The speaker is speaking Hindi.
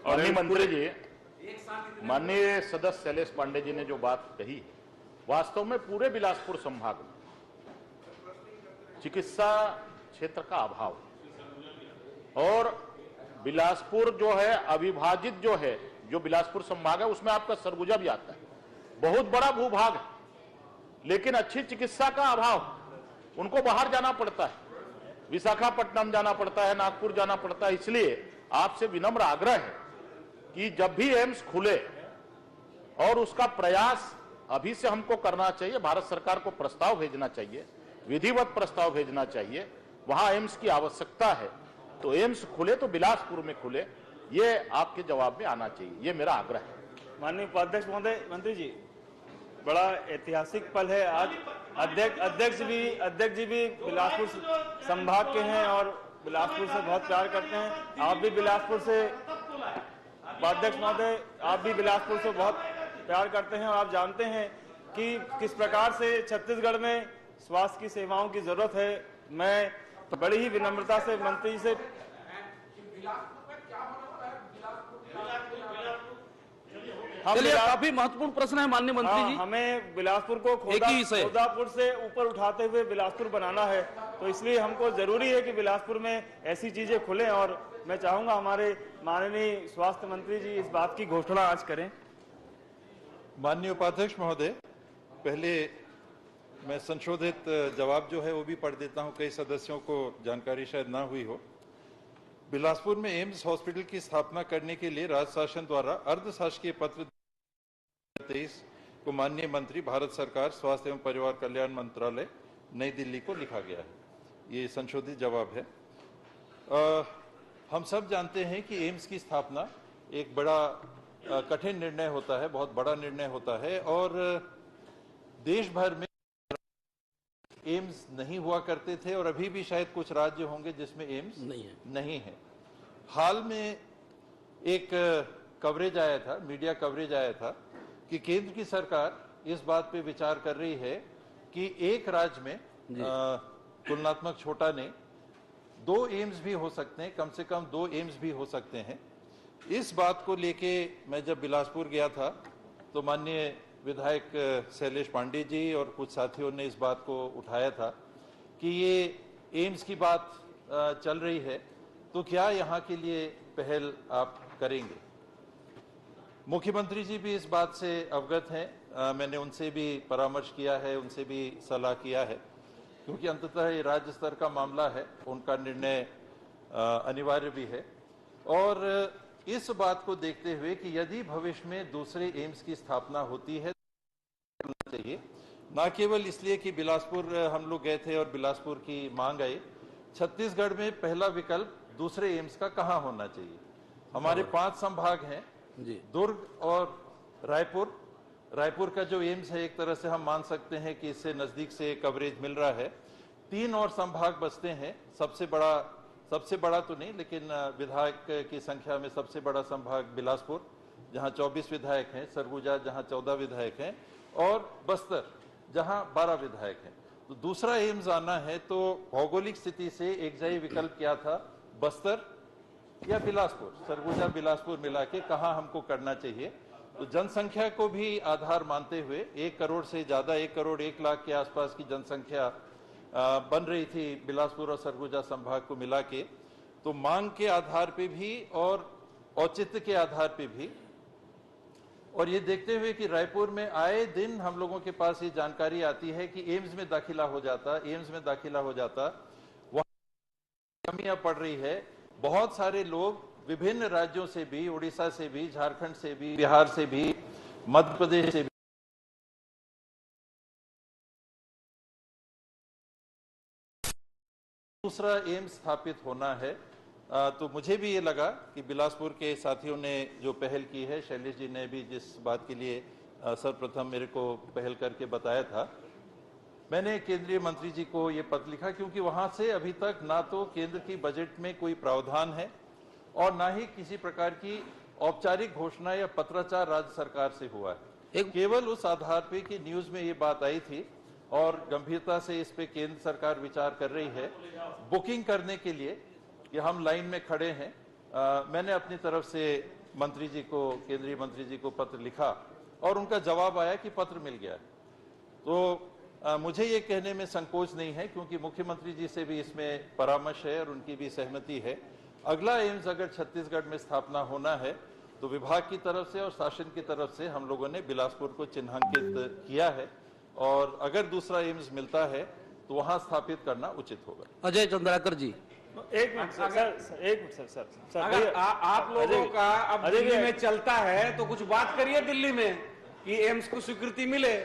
माननीय मंत्री जी, माननीय सदस्य शैलेश पांडे जी ने जो बात कही है, वास्तव में पूरे बिलासपुर संभाग में चिकित्सा क्षेत्र का अभाव और बिलासपुर जो है अविभाजित जो है, जो बिलासपुर संभाग है उसमें आपका सरगुजा भी आता है, बहुत बड़ा भूभाग है, लेकिन अच्छी चिकित्सा का अभाव। उनको बाहर जाना पड़ता है, विशाखापट्टनम जाना पड़ता है, नागपुर जाना पड़ता है। इसलिए आपसे विनम्र आग्रह है कि जब भी एम्स खुले, और उसका प्रयास अभी से हमको करना चाहिए, भारत सरकार को प्रस्ताव भेजना चाहिए, विधिवत प्रस्ताव भेजना चाहिए, वहां एम्स की आवश्यकता है, तो एम्स खुले तो बिलासपुर में खुले, ये आपके जवाब में आना चाहिए, ये मेरा आग्रह है। माननीय उपाध्यक्ष महोदय, मंत्री जी, बड़ा ऐतिहासिक पल है आज। अध्यक्ष जी भी बिलासपुर संभाग के हैं और बिलासपुर से बहुत प्यार करते हैं। आप भी बिलासपुर से, उपाध्यक्ष महोदय, आप भी बिलासपुर से बहुत प्यार करते हैं और आप जानते हैं कि किस प्रकार से छत्तीसगढ़ में स्वास्थ्य की सेवाओं की जरूरत है। मैं बड़ी ही विनम्रता से मंत्री जी से चलिए, काफी महत्वपूर्ण प्रश्न है माननीय मंत्री जी। हमें बिलासपुर को खोदापुर से ऊपर उठाते हुए बिलासपुर बनाना है, तो इसलिए हमको जरूरी है कि बिलासपुर में ऐसी चीजें खुलें और मैं चाहूंगा हमारे माननीय स्वास्थ्य मंत्री जी इस बात की घोषणा आज करें। माननीय उपाध्यक्ष महोदय, पहले मैं संशोधित जवाब जो है वो भी पढ़ देता हूं, कई सदस्यों को जानकारी शायद ना हुई हो। बिलासपुर में एम्स हॉस्पिटल की स्थापना करने के लिए राज्य शासन द्वारा अर्धशासकीय पत्र 23 को माननीय मंत्री, भारत सरकार, स्वास्थ्य एवं परिवार कल्याण मंत्रालय, नई दिल्ली को लिखा गया है। ये संशोधित जवाब है। हम सब जानते हैं कि एम्स की स्थापना एक बड़ा कठिन निर्णय होता है, बहुत बड़ा निर्णय होता है, और देश भर में एम्स नहीं हुआ करते थे और अभी भी शायद कुछ राज्य होंगे जिसमें एम्स नहीं है। हाल में एक कवरेज आया था, मीडिया कवरेज आया था कि केंद्र की सरकार इस बात पे विचार कर रही है कि एक राज्य में तुलनात्मक छोटा नहीं, 2 एम्स भी हो सकते हैं, कम से कम 2 एम्स भी हो सकते हैं। इस बात को लेके मैं जब बिलासपुर गया था तो माननीय विधायक शैलेश पांडे जी और कुछ साथियों ने इस बात को उठाया था कि ये एम्स की बात चल रही है, तो क्या यहाँ के लिए पहल आप करेंगे। मुख्यमंत्री जी भी इस बात से अवगत हैं, मैंने उनसे भी परामर्श किया है, उनसे भी सलाह किया है, क्योंकि अंततः ये राज्य स्तर का मामला है, उनका निर्णय अनिवार्य भी है। और इस बात को देखते हुए कि यदि भविष्य में दूसरे एम्स की स्थापना होती है तो चाहिए, न केवल इसलिए कि बिलासपुर हम लोग गए थे और बिलासपुर की मांग आई, छत्तीसगढ़ में पहला विकल्प दूसरे एम्स का कहां होना चाहिए। हमारे 5 संभाग हैं, दुर्ग और रायपुर। रायपुर का जो एम्स है एक तरह से हम मान सकते हैं कि इससे नजदीक से कवरेज मिल रहा है। 3 और संभाग बचते हैं, सबसे बड़ा तो नहीं लेकिन विधायक की संख्या में सबसे बड़ा संभाग बिलासपुर, जहां 24 विधायक हैं, सरगुजा जहां 14 विधायक हैं, और बस्तर जहां 12 विधायक हैं। तो दूसरा एम्स आना है तो भौगोलिक स्थिति से एकजाई विकल्प क्या था, बस्तर या बिलासपुर, सरगुजा बिलासपुर मिला के कहां हमको करना चाहिए। तो जनसंख्या को भी आधार मानते हुए 1 करोड़ से ज्यादा, 1 करोड़ 1 लाख के आसपास की जनसंख्या बन रही थी बिलासपुर और सरगुजा संभाग को मिला के, तो मांग के आधार पे भी और औचित्य के आधार पे भी, और ये देखते हुए कि रायपुर में आए दिन हम लोगों के पास ये जानकारी आती है कि एम्स में दाखिला हो जाता, वहां कमियां पड़ रही है। बहुत सारे लोग विभिन्न राज्यों से भी, उड़ीसा से भी, झारखंड से भी, बिहार से भी, मध्य प्रदेश से भी दूसरा एम्स स्थापित होना है। तो मुझे भी ये लगा कि बिलासपुर के साथियों ने जो पहल की है, शैलेश जी ने भी जिस बात के लिए सर्वप्रथम मेरे को पहल करके बताया था, मैंने केंद्रीय मंत्री जी को ये पत्र लिखा, क्योंकि वहां से अभी तक ना तो केंद्र की बजट में कोई प्रावधान है और ना ही किसी प्रकार की औपचारिक घोषणा या पत्राचार राज्य सरकार से हुआ है। केवल उस आधार पे कि न्यूज में ये बात आई थी और गंभीरता से इस पे केंद्र सरकार विचार कर रही है, बुकिंग करने के लिए कि हम लाइन में खड़े हैं। मैंने अपनी तरफ से मंत्री जी को, केंद्रीय मंत्री जी को पत्र लिखा और उनका जवाब आया कि पत्र मिल गया है। तो मुझे ये कहने में संकोच नहीं है, क्योंकि मुख्यमंत्री जी से भी इसमें परामर्श है और उनकी भी सहमति है। अगला एम्स अगर छत्तीसगढ़ में स्थापना होना है तो विभाग की तरफ से और शासन की तरफ से हम लोगों ने बिलासपुर को चिन्हांकित किया है, और अगर दूसरा एम्स मिलता है तो वहां स्थापित करना उचित होगा। अजय चंद्राकर जी, एक मिनट सर, एक मिनट सर, अगर आप लोगों का अब दिल्ली में चलता है तो कुछ बात करिए दिल्ली में कि एम्स को स्वीकृति मिले।